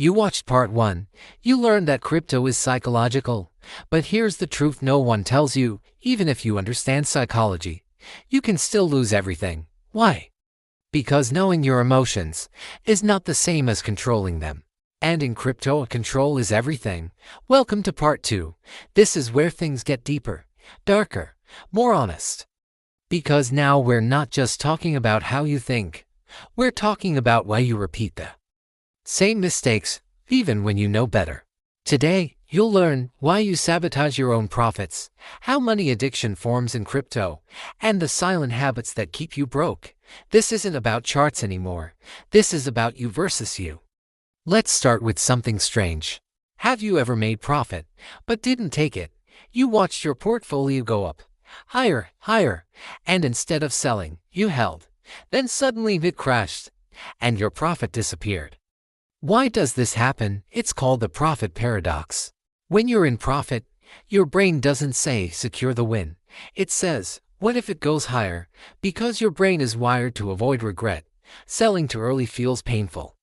You watched part 1. You learned that crypto is psychological. But here's the truth no one tells you: even if you understand psychology, you can still lose everything. Why? Because knowing your emotions is not the same as controlling them. And in crypto, control is everything. Welcome to part 2. This is where things get deeper, darker, more honest. Because now we're not just talking about how you think. We're talking about why you repeat the same mistakes, even when you know better. Today, you'll learn why you sabotage your own profits, how money addiction forms in crypto, and the silent habits that keep you broke. This isn't about charts anymore. This is about you versus you. Let's start with something strange. Have you ever made profit, but didn't take it? You watched your portfolio go up, higher, and instead of selling, you held. Then suddenly it crashed, and your profit disappeared. Why does this happen? It's called the profit paradox. When you're in profit, your brain doesn't say secure the win. It says, what if it goes higher? Because your brain is wired to avoid regret. Selling too early feels painful.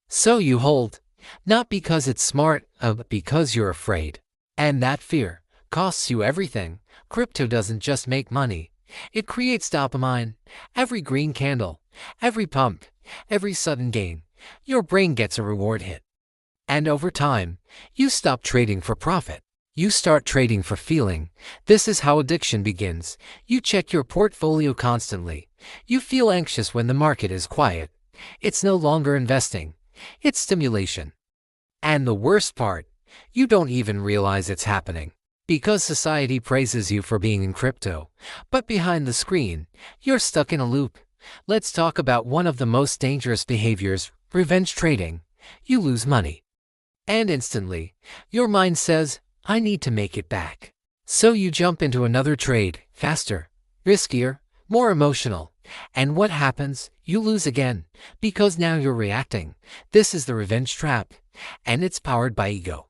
So you hold, not because it's smart, but because you're afraid. And that fear costs you everything. Crypto doesn't just make money. It creates dopamine. Every green candle, every pump, every sudden gain, your brain gets a reward hit. And over time, you stop trading for profit. You start trading for feeling. This is how addiction begins. You check your portfolio constantly. You feel anxious when the market is quiet. It's no longer investing. It's stimulation. And the worst part, you don't even realize it's happening. Because society praises you for being in crypto. But behind the screen, you're stuck in a loop. Let's talk about one of the most dangerous behaviors: revenge trading. You lose money. And instantly, your mind says, I need to make it back. So you jump into another trade, faster, riskier, more emotional. And what happens? You lose again, because now you're reacting. This is the revenge trap, and it's powered by ego.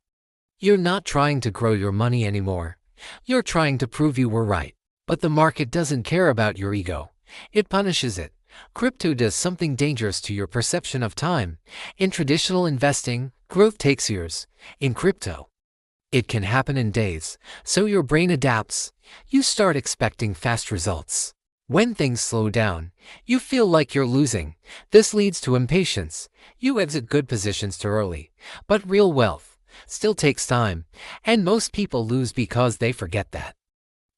You're not trying to grow your money anymore. You're trying to prove you were right. But the market doesn't care about your ego. It punishes it. Crypto does something dangerous to your perception of time. In traditional investing, growth takes years. In crypto, it can happen in days. So your brain adapts. You start expecting fast results. When things slow down, you feel like you're losing. This leads to impatience. You exit good positions too early. But real wealth still takes time. And most people lose because they forget that.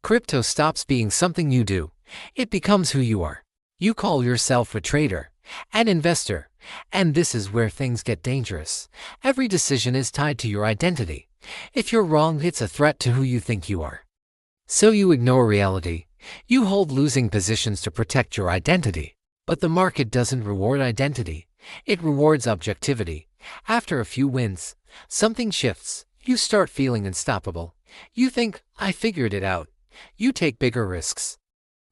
Crypto stops being something you do. It becomes who you are. You call yourself a trader, an investor, and this is where things get dangerous. Every decision is tied to your identity. If you're wrong, it's a threat to who you think you are. So you ignore reality. You hold losing positions to protect your identity. But the market doesn't reward identity. It rewards objectivity. After a few wins, something shifts. You start feeling unstoppable. You think, I figured it out. You take bigger risks.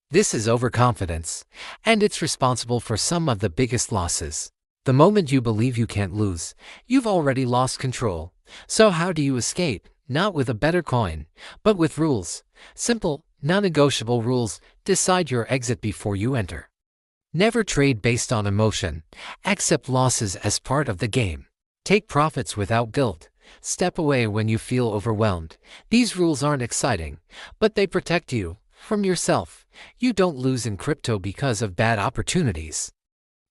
This is overconfidence, and it's responsible for some of the biggest losses. The moment you believe you can't lose, you've already lost control. So how do you escape? Not with a better coin, but with rules. Simple, non-negotiable rules. Decide your exit before you enter. Never trade based on emotion. Accept losses as part of the game. Take profits without guilt. Step away when you feel overwhelmed. These rules aren't exciting, but they protect you from yourself. You don't lose in crypto because of bad opportunities.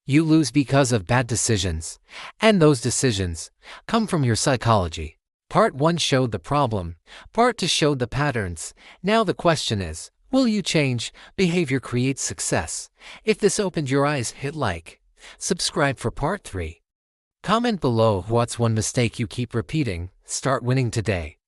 You lose because of bad decisions. And those decisions come from your psychology. Part 1 showed the problem. Part 2 showed the patterns. Now the question is, will you change? Behavior creates success. If this opened your eyes, hit like. Subscribe for part 3. Comment below what's one mistake you keep repeating. Start winning today.